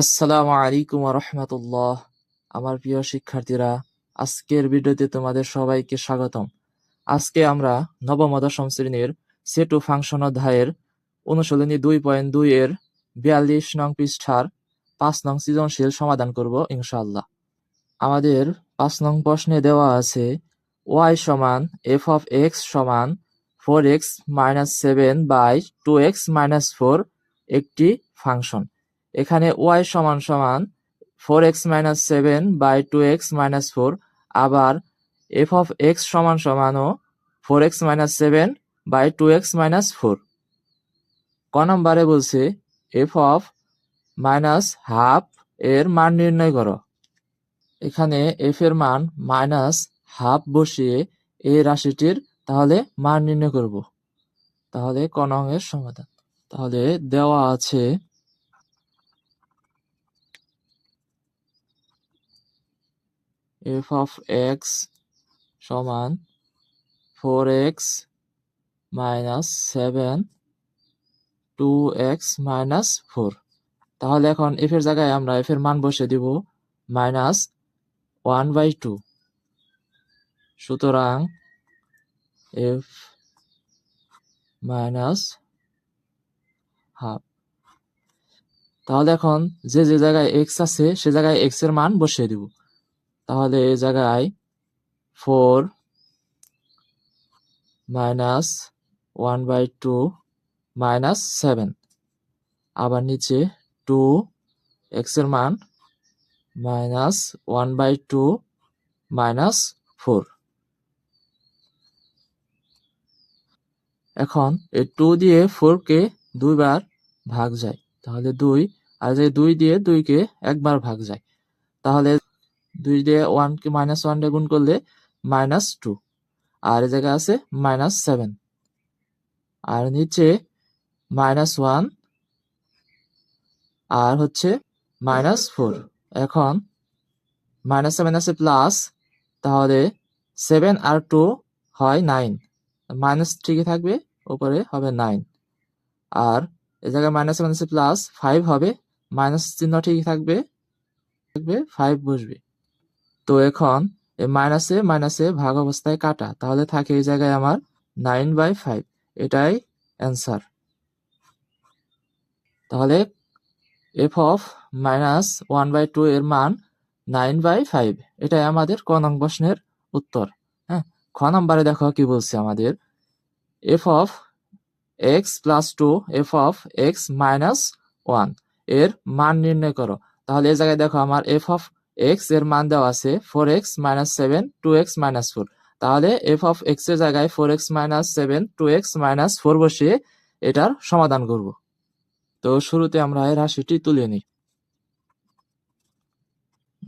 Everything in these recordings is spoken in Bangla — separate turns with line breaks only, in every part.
আসসালামু আলাইকুম ওয়া রাহমাতুল্লাহ। আমার প্রিয় শিক্ষার্থীরা, আজকের ভিডিওতে তোমাদের সবাইকে স্বাগতম। আজকে আমরা নবম ও দশম শ্রেণীর সেট ও ফাংশন অধ্যায়ের অনুশীলনী 2.2 এর 42 নং পৃষ্ঠার 5 নং সৃজনশীল সমাধান করব ইনশাআল্লাহ। আমাদের 5 নং প্রশ্নে দেওয়া আছে y সমান f of x সমান 4x - 7 বাই 2x - 4 একটি ফাংশন। এখানে y সমান সমান 4x - 7 বাই 2x - 4, আবার f of x সমান সমানও 4x - 7 বাই 2x - 4। ক নম্বরে বলছে f of -হাফ এর মান নির্ণয় করো। এখানে f এর মান -হাফ বসিয়ে এই রাশিটির তাহলে মান নির্ণয় করব। তাহলে ক নং এর সমাধান। তাহলে দেওয়া আছে f of x সমান 4x - 7 2x - 4। তাহলে এখন f এর জায়গায় আমরা f এর মান বসিয়ে দিব -1/2। সুতরাং f -হাফ। তাহলে এখন যে জায়গায় x আছে সে জায়গায় x এর মান বসিয়ে দিব। তাহলে এই জায়গায় 4 -1/2 -7, আবার নিচে 2, x এর মান -1/2 -4। এখন এই 2 দিয়ে 4 কে 2 বার ভাগ যায়, তাহলে 2, আর যে 2 দিয়ে 2 কে একবার ভাগ যায়, তাহলে 2 দিয়ে 1 কে -1 দিয়ে গুণ করলে -2, আর এই জায়গায় আছে -7, আর নিচে -1 আর হচ্ছে -4। এখন -7 আছে প্লাস, তাহলে 7 আর 2 হয় 9, মাইনাস ঠিকই থাকবে, উপরে হবে 9। আর এই জায়গায় -7 আছে প্লাস 5 হবে, মাইনাস চিহ্ন ঠিকই থাকবে, 5 বসবে। তো এখন এই মাইনাসে ভাগ অবস্থায় কাটা, তাহলে থাকে এই জায়গায় আমার 9/5, এটাই অ্যান্সার। তাহলে f of -1/2 এর মান 9/5, এটাই আমাদের ক নং প্রশ্নের উত্তর। হ্যাঁ, খ নম্বরে দেখো কি বলছে আমাদের, f of x + 2 f of x - 1 এর মান নির্ণয় করো। তাহলে এই জায়গায় দেখো আমার f of x এর মান দেওয়া আছে 4x - 7 2x - 4। তাহলে f of x এর জায়গায় 4x - 7 2x - 4 বসিয়ে এটার সমাধান করব। তো শুরুতে আমরা এই রাশিটি তুলে নিই।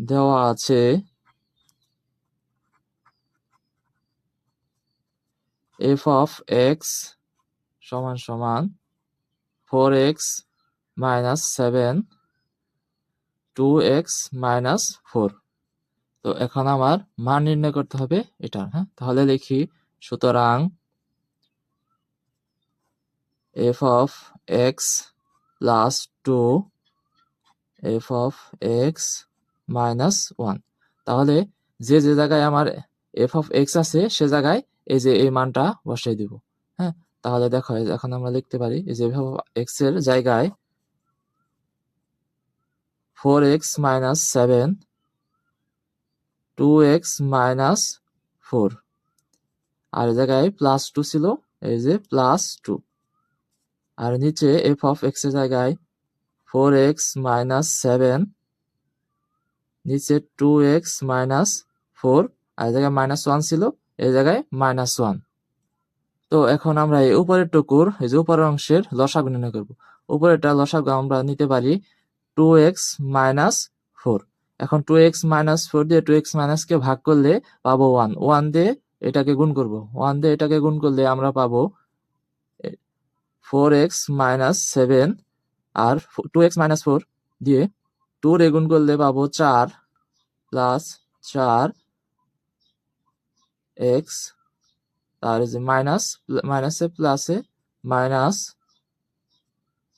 দেওয়া আছে f of x সমান সমান 4x - 7 2x - 4। তো এখন আমার মান নির্ণয় করতে হবে এটা। হ্যাঁ, তাহলে লিখি, সুতরাং f of x + 2 f of x - 1। তাহলে যে জায়গায় আমার f of x আছে সে জায়গায় এই যে এই মানটা বসাই দিব। হ্যাঁ, তাহলে দেখো এখন আমরা লিখতে পারি এই যে f of x এর জায়গায় 4x - 7 2x - 4, আর এই জায়গায় +2 ছিল, এই যে +2, আর নিচে f of x এর জায়গায় 4x - 7 নিচে 2x - 4, আর এই জায়গায় -1 ছিল, এই জায়গায় -1। তো এখন আমরা এই উপরের টুকুর এই যে উপরের অংশের লসাগু নির্ণয় করব। উপরেরটা লসাগু আমরা নিতে পারি 2x - 4। এখন 2x - 4 দিয়ে 2x - কে ভাগ করলে পাবো 1, 1 দিয়ে এটাকে গুণ করব, 1 দিয়ে এটাকে গুণ করলে আমরা পাবো 4x - 7, আর 2x - 4 দিয়ে 2 রে গুণ করলে পাবো 4 প্লাস 4x, আর এই যে মাইনাসে প্লাসে মাইনাস,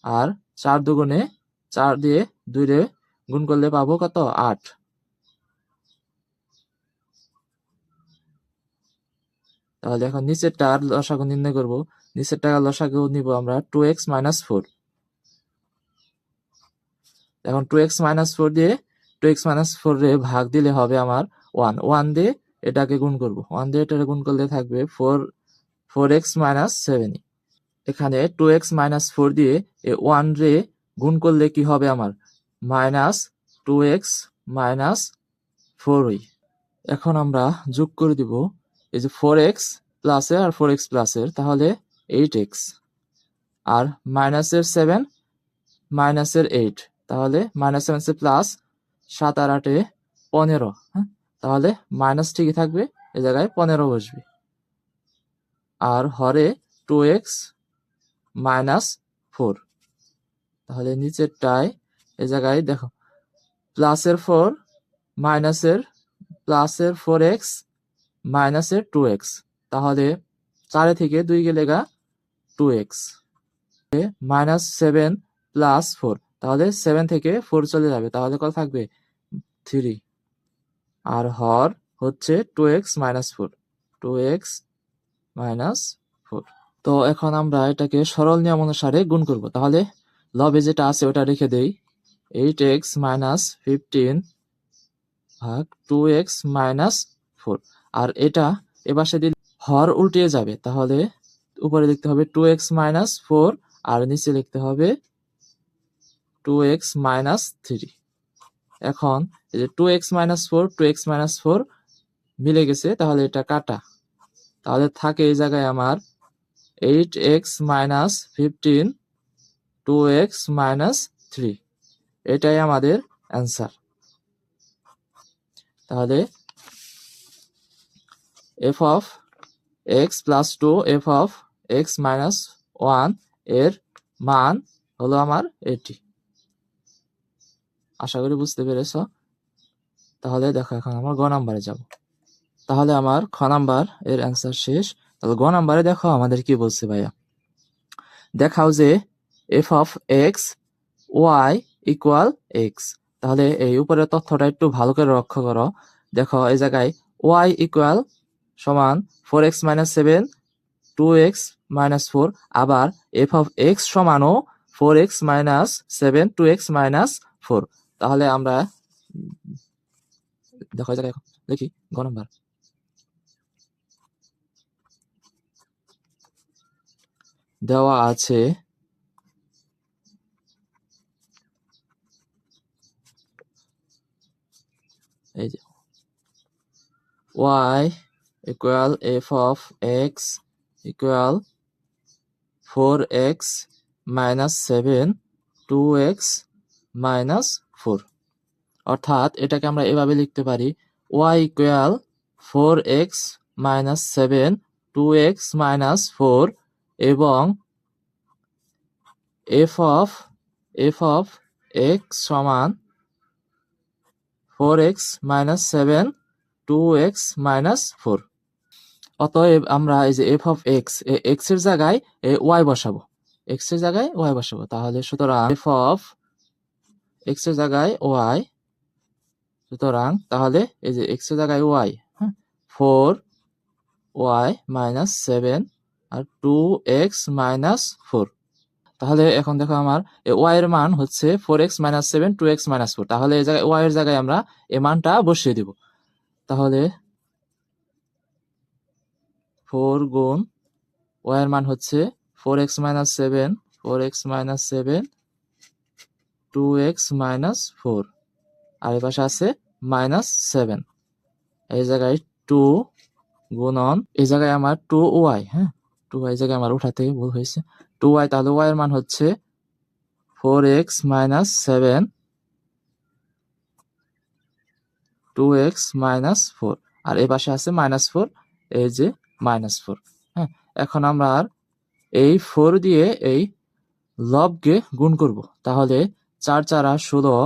আর 4 দুগুণে 4 দিয়ে 2 রে গুণ করলে পাবো কত 8। তাহলে এখন নিচেরটার লসাগু নির্ণয় করব। নিচেরটার লসাগু নিব আমরা 2x - 4। এখন 2x - 4 দিয়ে 2x - 4 রে ভাগ দিলে হবে আমার 1। 1 দিয়ে এটাকে গুণ করব। 1 দিয়ে এটাকে গুণ করলে থাকবে 4x - 7। এখানে 2x - 4 দিয়ে 1 রে গুণ করলে কি হবে আমার -2x - 4y। এখন আমরা যোগ করে দিব এই যে 4x প্লাসে আর 4x প্লাসের, তাহলে 8x, আর মাইনাসের 7 মাইনাসের 8, তাহলে -7 প্লাস 7 আর 8 15। হ্যাঁ, তাহলে মাইনাস ঠিকই থাকবে, এ জায়গায় 15 বসবে। আর হরে 2x - 4, তাহলে নিচেরটায় এ জায়গায় দেখো প্লাসের 4 মাইনাসের প্লাসের 4x মাইনাসের 2x, তাহলে 4 থেকে 2 গেলে গা 2x, -7 প্লাস 4, তাহলে 7 থেকে 4 চলে যাবে, তাহলে কত থাকবে 3। আর হর হচ্ছে 2x - 4, 2x - 4। তো এখন আমরা এটাকে সরল নিয়ম অনুসারে গুণ করব। তাহলে লবে যেটা আছে ওটা রেখে দেই, 8x - 15 ভাগ 2x - 4। আর এটা এপাশে দিলে হর উল্টে যাবে, তাহলে উপরে লিখতে হবে 2x - 4 আর নিচে লিখতে হবে 2x - 3। এখন এই যে 2x - 4 2x - 4 মিলে গেছে, তাহলে এটা কাটা, তাহলে থাকে এই জায়গায় আমার 8x - 15 2x - 3, এটাই আমাদের অ্যান্সার। তাহলে f of x plus 2 f of x minus 1 এর মান হলো আমার এটি। আশা করি বুঝতে পেরেছ। তাহলে দেখো এখন আমার গ নাম্বারে যাব। তাহলে আমার খ নাম্বার এর অ্যান্সার শেষ। তাহলে গ নাম্বারে দেখো আমাদের কি বলছে ভাইয়া, দেখাও যে f of x y equal x। তাহলে এই উপরের তথ্যটা একটু ভালো করে লক্ষ্য করো। দেখো এই জায়গায় y ইকুয়াল সমান 4x - 7 2x - 4, আবার f of x সমানও 4x - 7 2x - 4। তাহলে আমরা দেখো এই জায়গায় দেখি গ নাম্বার, দেওয়া আছে এই যে y equal f of x equal 4x - 7 2x - 4। অর্থাৎ এটাকে আমরা এভাবে লিখতে পারি y equal 4x - 7 2x - 4 এবং f of x সমান 4x - 7 2x - 4। অতএব আমরা এই যে f of x x এর জায়গায় y বসাবো, x এর জায়গায় y বসাবো। তাহলে সুতরাং f of x এর জায়গায় y, সুতরাং তাহলে এই যে x এর জায়গায় y, হ্যাঁ, 4y - 7 আর 2x - 4। তাহলে এখন দেখো আমার y এর মান হচ্ছে 4x - 7 2x - 4। তাহলে এই জায়গায় y এর জায়গায় আমরা এই মানটা বসিয়ে দিব। তাহলে 4 গুণ y এর মান হচ্ছে 4x - 7 4x - 7 2x - 4, আর এই পাশে আছে -7। এই জায়গায় 2 গুণন এই জায়গায় আমার 2y, হ্যাঁ 2y জায়গায় আমার উঠাতে ভুল হয়েছে 2y। তাহলে y এর মান হচ্ছে 4x - 7 2x - 4, আর এই পাশে আছে -4, এই যে -4। হ্যাঁ, এখন আমরা আর এই 4 দিয়ে এই লবকে গুণ করব। তাহলে 4 4 16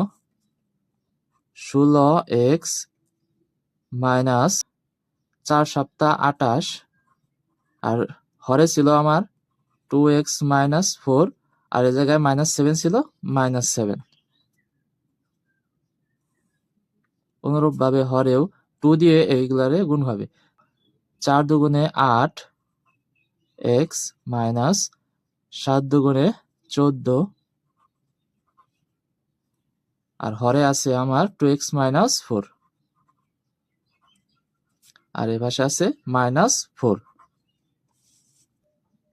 16x মাইনাস 4 7 28, আর হরে ছিল আমার 2x - 4, আর এই জায়গায় -7 ছিল -7। অনুরূপভাবে হরেও 2 দিয়ে এইগুলারে গুণ হবে। 4 দুগুণে 8 এক্স মাইনাস 7 দুগুণে 14 আর হরে আছে আমার 2x মাইনাস 4 আর এ পাশে আছে -4।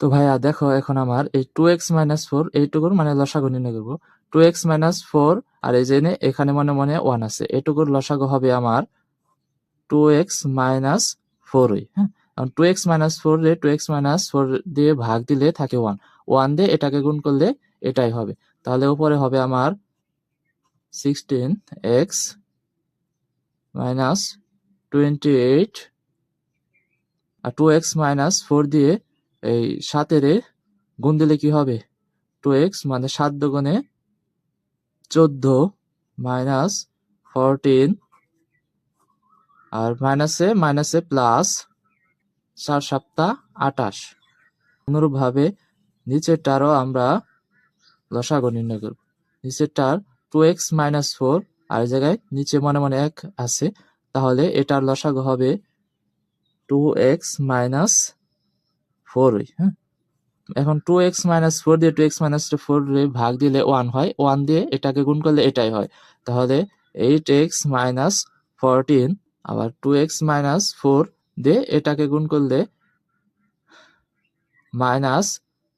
তো ভাইয়া দেখো এখন আমার এই 2x মাইনাস 4 এইটুকুর মানে লসাগু নির্ণয় করবো। 2x মাইনাস 4 আর এই যে এখানে মনে মনে 1 আছে, এটুকুর লসাগু হবে আমার 2x মাইনাস 4। হ্যাঁ, 2x মাইনাস 4 রে 2x মাইনাস 4 দিয়ে ভাগ দিলে থাকে 1, 1 দিয়ে এটাকে গুণ করলে এটাই হবে। তাহলে উপরে হবে আমার 16x মাইনাস 28 আর 2x মাইনাস 4 দিয়ে এই 7 এর গুণ দিলে কি হবে 2x মানে 7 দুগুণে 14 মাইনাস 14 আর মাইনাসে প্লাস 4 7 28। অনুরূপভাবে নিচেরটারও আমরা লসাগু নির্ণয় করব। নিচেরটার 2x মাইনাস 4 আর এই জায়গায় নিচে মনে মনে 1 আছে, তাহলে এটার লসাগু হবে 2x মাইনাস 4। হ্যাঁ, এখন 2x মাইনাস 4 দিয়ে 2x মাইনাস 4 রে ভাগ দিলে 1 হয়, 1 দিয়ে এটাকে গুণ করলে এটাই হয়। তাহলে 8x মাইনাস 14 আবার 2x মাইনাস 4 দিয়ে এটাকে গুণ করলে মাইনাস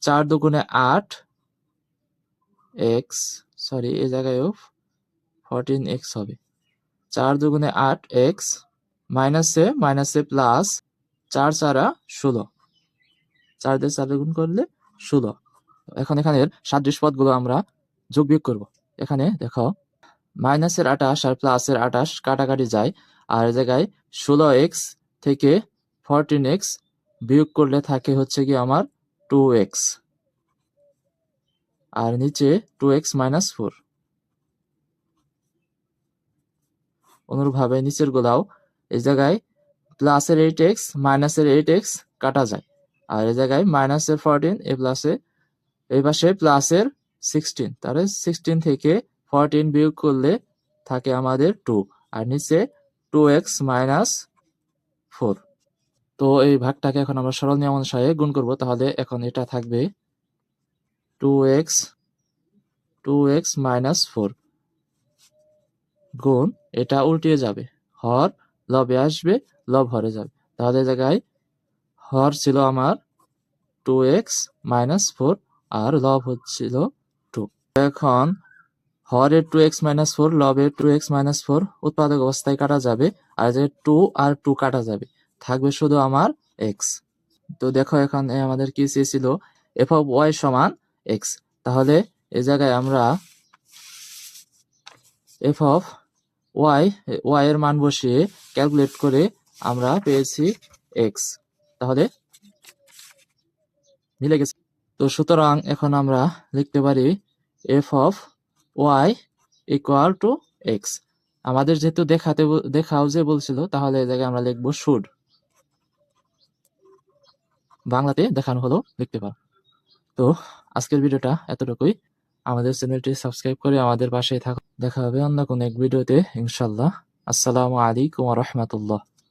4 দুগুণে 8 x, সরি এই জায়গায়ও 14x হবে। 4 দুগুণে 8x মাইনাসে প্লাস 4 4 16, 4 দিয়ে 4 গুণ করলে 16। এখন এখানের সাদৃশ পদগুলো আমরা যোগ বিয়োগ করব। এখানে দেখো মাইনাসের 28 আর প্লাসের 28 কাটাকাটি যায়, আর জায়গায় 16x থেকে 14x বিয়োগ করলে থাকে হচ্ছে কি আমার 2x আর নিচে 2x মাইনাস 4। অনুরূপভাবে নিচের গুলাও এই জায়গায় প্লাসের 8x মাইনাসের 8x কাটা যায়, আর এই জায়গায় মাইনাসের 14 এই পাশে প্লাসের 16, তাহলে 16 থেকে 14 বিয়োগ করলে থাকে আমাদের 2 আর নিচে 2x মাইনাস 4। তো এই ভাগটাকে এখন আমরা সরল নিয়ম অনুসারে গুণ করব। তাহলে এখন এটা থাকবে 2x মাইনাস 4 গুণ এটা উল্টিয়ে যাবে, হর লবে আসবে, লব হরে যাবে। তাহলে জায়গায় হর ছিল আমার 2x মাইনাস 4 আর লব হচ্ছিল 2। এখন হরের 2x মাইনাস 4 লবের 2x মাইনাস 4 উৎপাদক অবস্থায় কাটা যাবে, আর যে 2 আর 2 কাটা যাবে, থাকবে শুধু আমার x। তো দেখো এখানে আমাদের কি চেয়েছিল f অফ y সমান x, তাহলে এই জায়গায় আমরা f অফ y এর মান বসিয়ে ক্যালকুলেট করে আমরা পেয়েছি x, তাহলে মিলে গেছে। তো সুতরাং এখন আমরা লিখতে পারি f of y equal to x। আমাদের যেহেতু দেখাও যে বলছিল, তাহলে এই জায়গায় আমরা লিখবো শুড, বাংলাতে দেখানো হলো লিখতে পারো। তো আজকের ভিডিওটা এতটুকুই। আমাদের চ্যানেলটি সাবস্ক্রাইব করে আমাদের পাশে থাকো। দেখা হবে অন্য কোনো এক ভিডিওতে ইনশাল্লাহ। আসসালামু আলাইকুম ওয়া রাহমাতুল্লাহ।